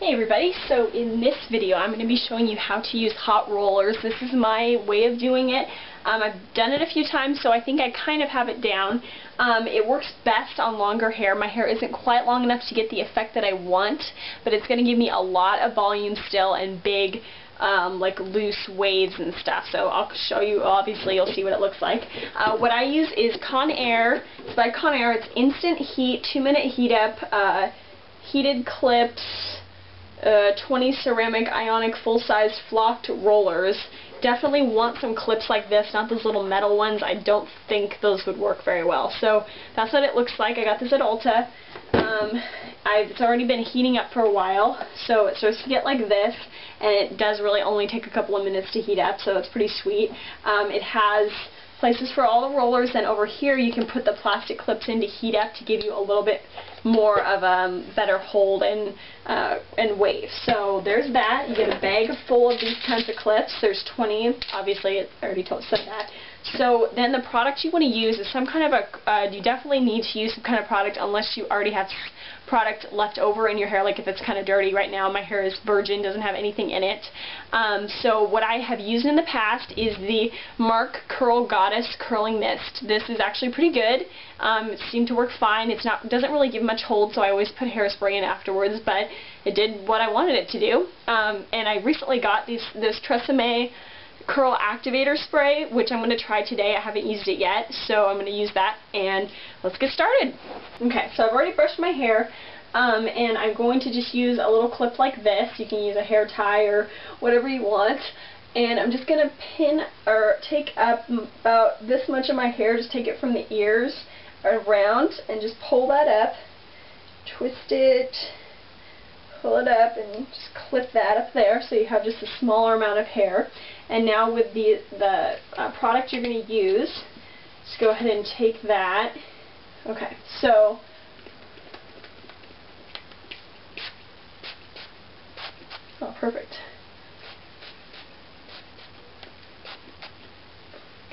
Hey everybody, so in this video I'm going to be showing you how to use hot rollers. This is my way of doing it. I've done it a few times, so I think I kind of have it down. It works best on longer hair. My hair isn't quite long enough to get the effect that I want, but it's going to give me a lot of volume still and big like loose waves and stuff. So I'll show you, obviously you'll see what it looks like. What I use is Conair. It's by Conair. It's instant heat, 2-minute heat up, heated clips, 20 ceramic ionic full-size flocked rollers. Definitely want some clips like this, not those little metal ones. I don't think those would work very well. So that's what it looks like. I got this at Ulta. It's already been heating up for a while, so it starts to get like this, and it does really only take a couple of minutes to heat up, so it's pretty sweet. It has places for all the rollers, and over here you can put the plastic clips in to heat up to give you a little bit more of a better hold and wave. So there's that. You get a bag full of these kinds of clips. There's 20. Obviously, it already said that. So then the product you want to use is some kind of you definitely need to use some kind of product unless you already have product left over in your hair, like if it's kind of dirty. Right now my hair is virgin, doesn't have anything in it. So what I have used in the past is the Marc Curl Goddess Curling Mist. This is actually pretty good. It seemed to work fine. It doesn't really give much hold, so I always put hairspray in afterwards, but it did what I wanted it to do. And I recently got this Tresemme Curl Activator Spray, which I'm going to try today. I haven't used it yet, so I'm going to use that, and let's get started. Okay, so I've already brushed my hair, and I'm going to just use a little clip like this. You can use a hair tie or whatever you want, and I'm just going to pin or take up about this much of my hair, just take it from the ears around, and just pull that up, twist it, pull it up, and just clip that up there so you have just a smaller amount of hair. And now with the product you're going to use, just go ahead and take that. Okay, so perfect.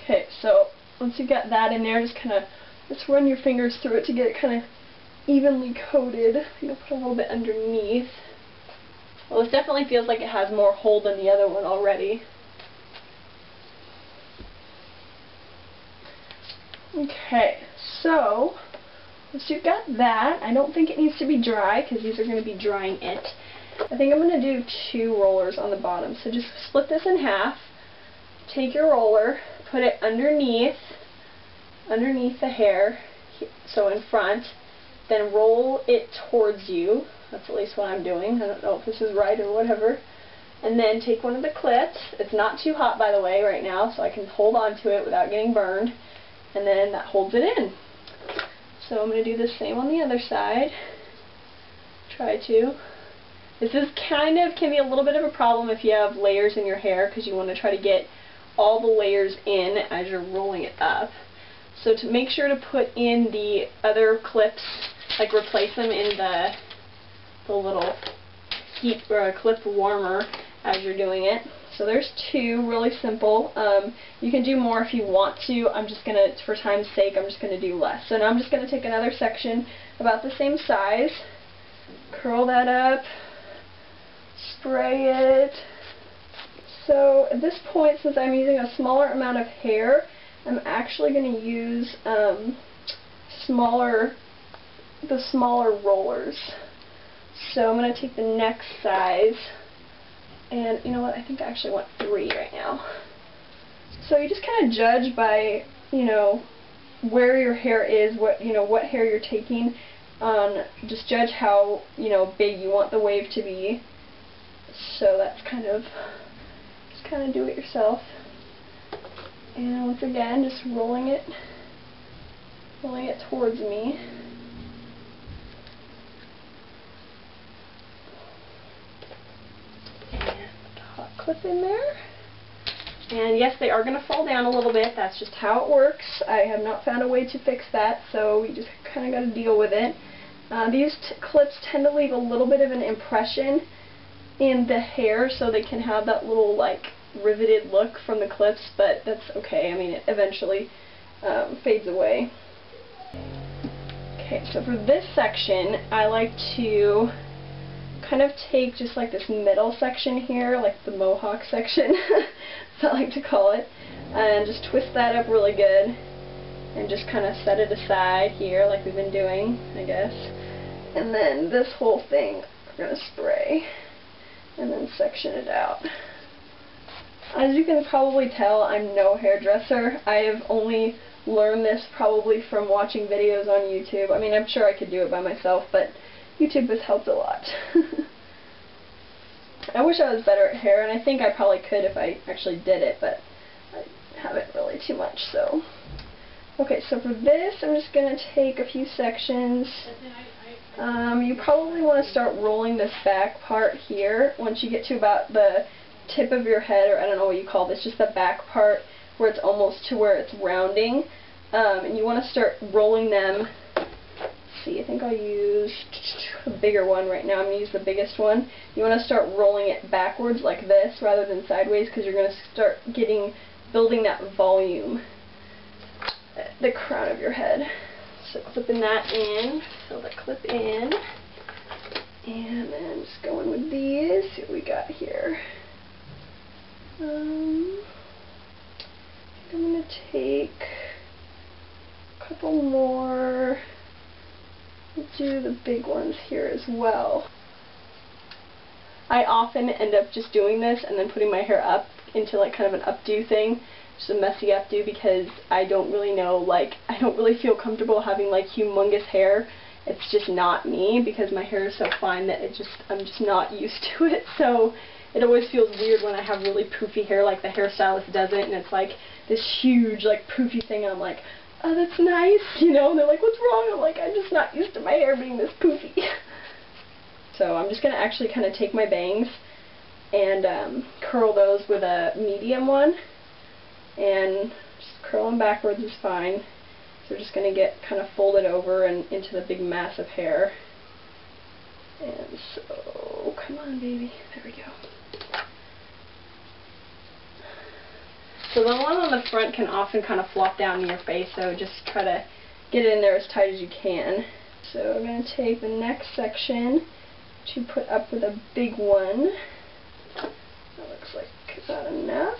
Okay, so once you've got that in there, just run your fingers through it to get it kind of evenly coated. You'll put a little bit underneath. Well, this definitely feels like it has more hold than the other one already. Okay, so once you've got that, I don't think it needs to be dry because these are going to be drying it. I think I'm going to do 2 rollers on the bottom. So just split this in half, take your roller, put it underneath the hair, so in front, then roll it towards you. That's at least what I'm doing. I don't know if this is right or whatever. And then take one of the clips. It's not too hot, by the way, right now, so I can hold on to it without getting burned. And then that holds it in. So I'm going to do the same on the other side. Try to. This is can be a little bit of a problem if you have layers in your hair, because you want to try to get all the layers in as you're rolling it up. So to make sure to put in the other clips, like replace them in the little heat or clip warmer as you're doing it. So there's 2, really simple. You can do more if you want to. I'm just going to, for time's sake, I'm just going to do less. So now I'm just going to take another section about the same size, curl that up, spray it. So at this point, since I'm using a smaller amount of hair, I'm actually going to use the smaller rollers. So I'm going to take the next size. And you know what, I think I actually want 3 right now. So you just kind of judge by, where your hair is, what hair you're taking. Just judge how, big you want the wave to be. So that's just kind of do it yourself. And once again, just rolling it towards me. Clip in there. And yes, they are going to fall down a little bit. That's just how it works. I have not found a way to fix that, so we just kind of got to deal with it. These clips tend to leave a little bit of an impression in the hair, so they can have that little like riveted look from the clips, but that's okay. I mean, it eventually fades away. Okay, so for this section, I like to kind of take just like this middle section here, like the mohawk section, as I like to call it, and just twist that up really good, and just kind of set it aside here like we've been doing, I guess. And then this whole thing we're going to spray, and then section it out. As you can probably tell, I'm no hairdresser. I have only learned this probably from watching videos on YouTube. I mean, I'm sure I could do it by myself, but YouTube has helped a lot. I wish I was better at hair, and I think I probably could if I actually did it, but I haven't really too much, so. Okay, so for this, I'm just going to take a few sections. You probably want to start rolling this back part here once you get to about the tip of your head, or I don't know what you call this, just the back part where it's almost to where it's rounding. And you want to start rolling them. See, I think I'll use a bigger one right now. I'm going to use the biggest one. You want to start rolling it backwards like this rather than sideways, because you're going to start building that volume at the crown of your head. So clipping that in, fill the clip in, and then just going with these. See what we got here. I think I'm going to take a couple more. Do the big ones here as well. I often end up just doing this and then putting my hair up into like kind of an updo thing, just a messy updo, because I don't really know, like, I don't really feel comfortable having like humongous hair. It's just not me, because my hair is so fine that I'm just not used to it. So it always feels weird when I have really poofy hair like the hairstylist does it, and it's like this huge like poofy thing, and I'm like, oh, that's nice, you know, and they're like, what's wrong? I'm like, I'm just not used to my hair being this poofy. So I'm just going to actually kind of take my bangs and curl those with a medium one, and just curl them backwards is fine. So we're just going to get kind of folded over and into the big mass of hair. And so, come on baby, there we go. So the one on the front can often kind of flop down in your face, so just try to get it in there as tight as you can. So I'm going to take the next section to put up with a big one. That looks like about enough.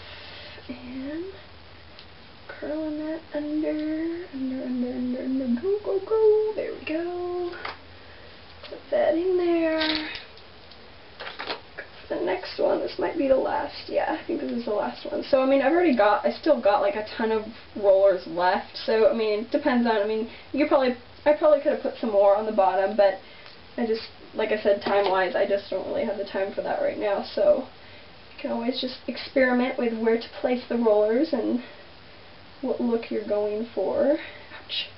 And curling that under, go. There we go. Put that in there. The next one, this might be the last, yeah, I think this is the last one. So I mean, I still got like a ton of rollers left, so I mean, it depends on, I mean, I probably could have put some more on the bottom, but I just, like I said, time-wise, I just don't really have the time for that right now, so you can always just experiment with where to place the rollers and what look you're going for. Ouch.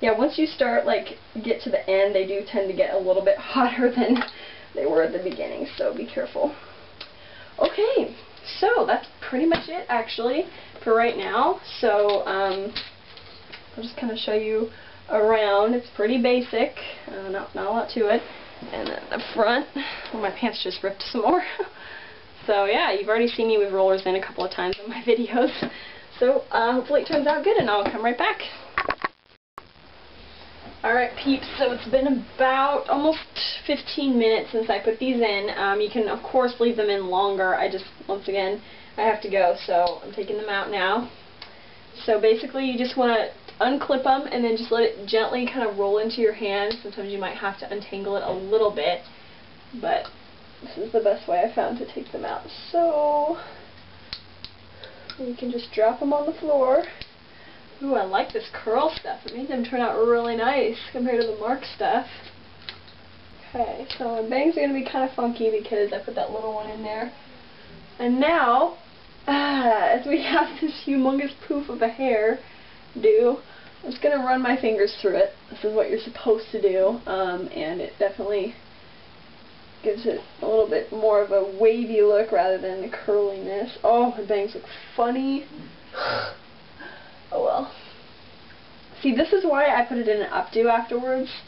Yeah, once you start, like, get to the end, they do tend to get a little bit hotter than they were at the beginning, so be careful. Okay, so that's pretty much it actually for right now. So I'll just kind of show you around. It's pretty basic, not a lot to it. And then the front, well, my pants just ripped some more. So yeah, you've already seen me with rollers in a couple of times in my videos. So hopefully it turns out good, and I'll come right back. Alright peeps, so it's been about almost 15 minutes since I put these in. You can of course leave them in longer. Once again, I have to go, so I'm taking them out now. So basically you just want to unclip them and then just let it gently kind of roll into your hand. Sometimes you might have to untangle it a little bit, but this is the best way I found to take them out. So you can just drop them on the floor. Ooh, I like this curl stuff. It made them turn out really nice compared to the mark stuff. Okay, so my bangs are going to be kind of funky because I put that little one in there. And now, as we have this humongous poof of a hair do, I'm just going to run my fingers through it. This is what you're supposed to do, and it definitely gives it a little bit more of a wavy look rather than the curliness. Oh, my bangs look funny. Oh well. See, this is why I put it in an updo afterwards,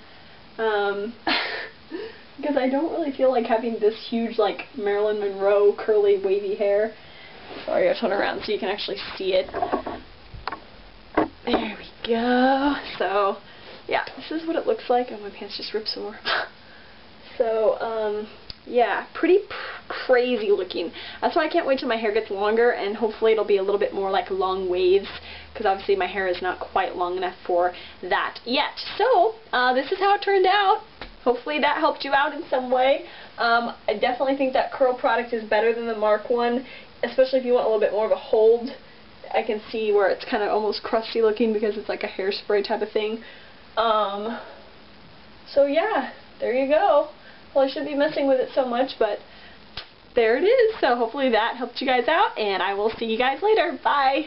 because I don't really feel like having this huge, like, Marilyn Monroe curly wavy hair. Sorry, I'll turn around so you can actually see it. There we go. So, yeah, this is what it looks like. Oh, my pants just ripped some more. So, Yeah, pretty crazy looking. That's why I can't wait till my hair gets longer, and hopefully it'll be a little bit more like long waves, because obviously my hair is not quite long enough for that yet. So, this is how it turned out. Hopefully that helped you out in some way. I definitely think that curl product is better than the Mark one, especially if you want a little bit more of a hold. I can see where it's kind of almost crusty looking because it's like a hairspray type of thing. So yeah, there you go. Well, I shouldn't be messing with it so much, but there it is. So hopefully that helped you guys out, and I will see you guys later. Bye!